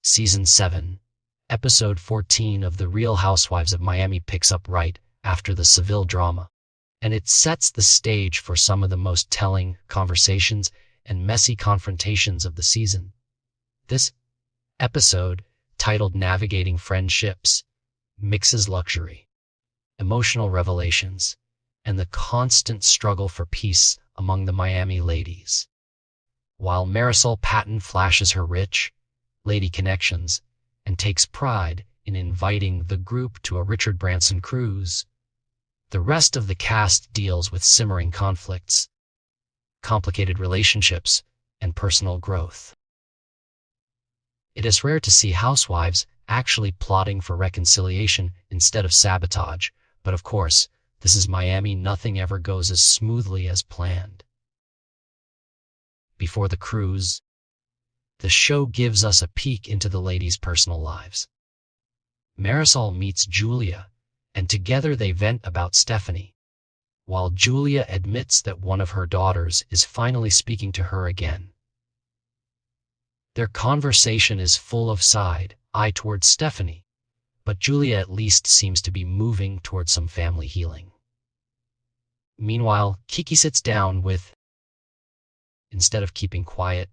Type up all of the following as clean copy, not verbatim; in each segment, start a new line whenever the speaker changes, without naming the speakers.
Season 7, Episode 14 of The Real Housewives of Miami picks up right after the Seville drama, and it sets the stage for some of the most telling conversations and messy confrontations of the season. This episode, titled Navigating Friendships, mixes luxury, emotional revelations, and the constant struggle for peace among the Miami ladies. While Marysol Patton flashes her rich lady connections and takes pride in inviting the group to a Richard Branson cruise, the rest of the cast deals with simmering conflicts, complicated relationships, and personal growth. It is rare to see housewives actually plotting for reconciliation instead of sabotage, but of course, this is Miami. Nothing ever goes as smoothly as planned. Before the cruise, the show gives us a peek into the ladies' personal lives. Marysol meets Julia, and together they vent about Stephanie, while Julia admits that one of her daughters is finally speaking to her again. Their conversation is full of side eye towards Stephanie, but Julia at least seems to be moving towards some family healing. Meanwhile, Kiki sits down with, instead of keeping quiet,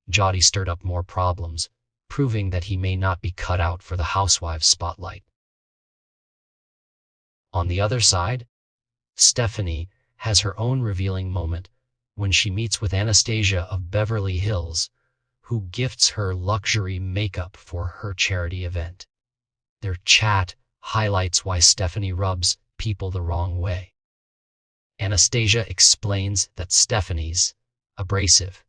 Jody stirred up more problems, proving that he may not be cut out for the housewives' spotlight. On the other side, Stephanie has her own revealing moment when she meets with Anastasia of Beverly Hills, who gifts her luxury makeup for her charity event. Their chat highlights why Stephanie rubs people the wrong way. Anastasia explains that Stephanie's abrasive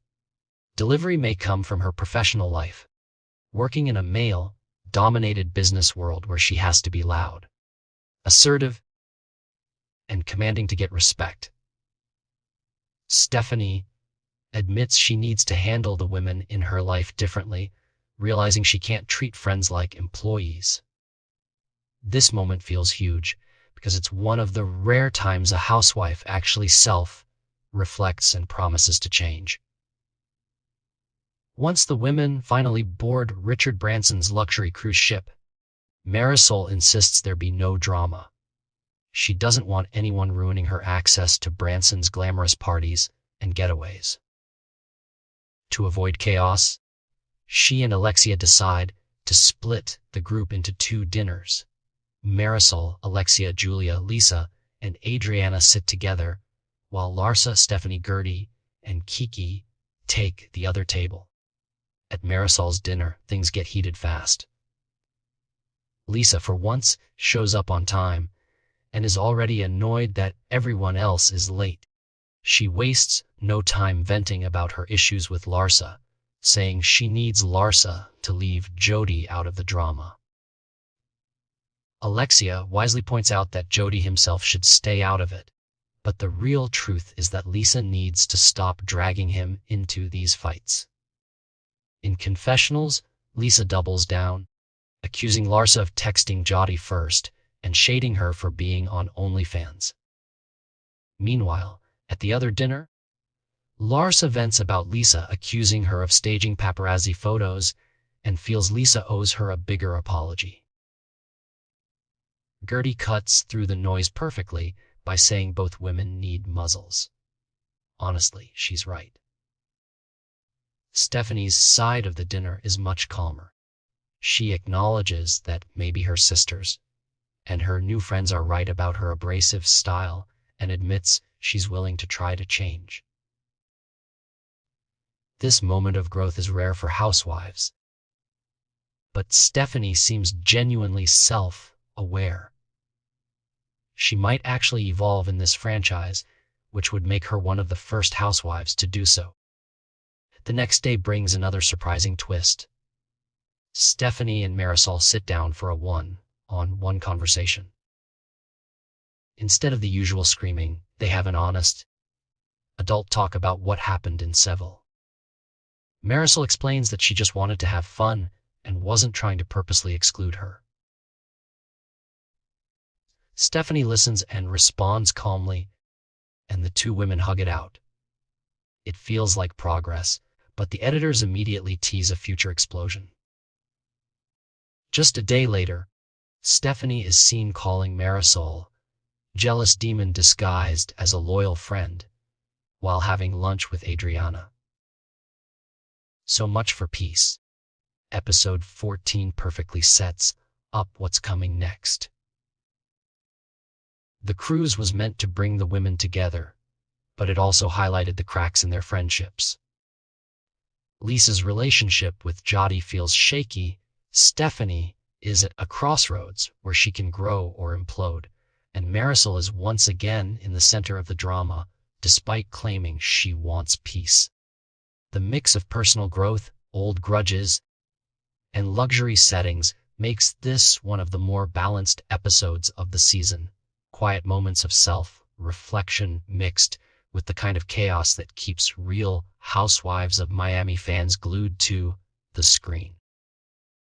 delivery may come from her professional life, working in a male-dominated business world where she has to be loud, assertive, and commanding to get respect. Stephanie admits she needs to handle the women in her life differently, realizing she can't treat friends like employees. This moment feels huge because it's one of the rare times a housewife actually self-reflects and promises to change. Once the women finally board Richard Branson's luxury cruise ship, Marysol insists there be no drama. She doesn't want anyone ruining her access to Branson's glamorous parties and getaways. To avoid chaos, she and Alexia decide to split the group into two dinners. Marysol, Alexia, Julia, Lisa, and Adriana sit together, while Larsa, Stephanie, Gertie, and Kiki take the other table. At Marysol's dinner, things get heated fast. Lisa, for once, shows up on time and is already annoyed that everyone else is late. She wastes no time venting about her issues with Larsa, saying she needs Larsa to leave Jody out of the drama. Alexia wisely points out that Jody himself should stay out of it, but the real truth is that Lisa needs to stop dragging him into these fights. In confessionals, Lisa doubles down, accusing Larsa of texting Jody first and shading her for being on OnlyFans. Meanwhile, at the other dinner, Larsa vents about Lisa accusing her of staging paparazzi photos and feels Lisa owes her a bigger apology. Gertie cuts through the noise perfectly by saying both women need muzzles. Honestly, she's right. Stephanie's side of the dinner is much calmer. She acknowledges that maybe her sisters and her new friends are right about her abrasive style and admits she's willing to try to change. This moment of growth is rare for housewives, but Stephanie seems genuinely self-aware. She might actually evolve in this franchise, which would make her one of the first housewives to do so. The next day brings another surprising twist. Stephanie and Marysol sit down for a one-on-one conversation. Instead of the usual screaming, they have an honest, adult talk about what happened in Seville. Marysol explains that she just wanted to have fun and wasn't trying to purposely exclude her. Stephanie listens and responds calmly, and the two women hug it out. It feels like progress, but the editors immediately tease a future explosion. Just a day later, Stephanie is seen calling Marysol, jealous demon disguised as a loyal friend, while having lunch with Adriana. So much for peace. Episode 14 perfectly sets up what's coming next. The cruise was meant to bring the women together, but it also highlighted the cracks in their friendships. Lisa's relationship with Jody feels shaky. Stephanie is at a crossroads where she can grow or implode, and Marysol is once again in the center of the drama, despite claiming she wants peace. The mix of personal growth, old grudges, and luxury settings makes this one of the more balanced episodes of the season. Quiet moments of self-reflection mixed with the kind of chaos that keeps Real Housewives of Miami fans glued to the screen.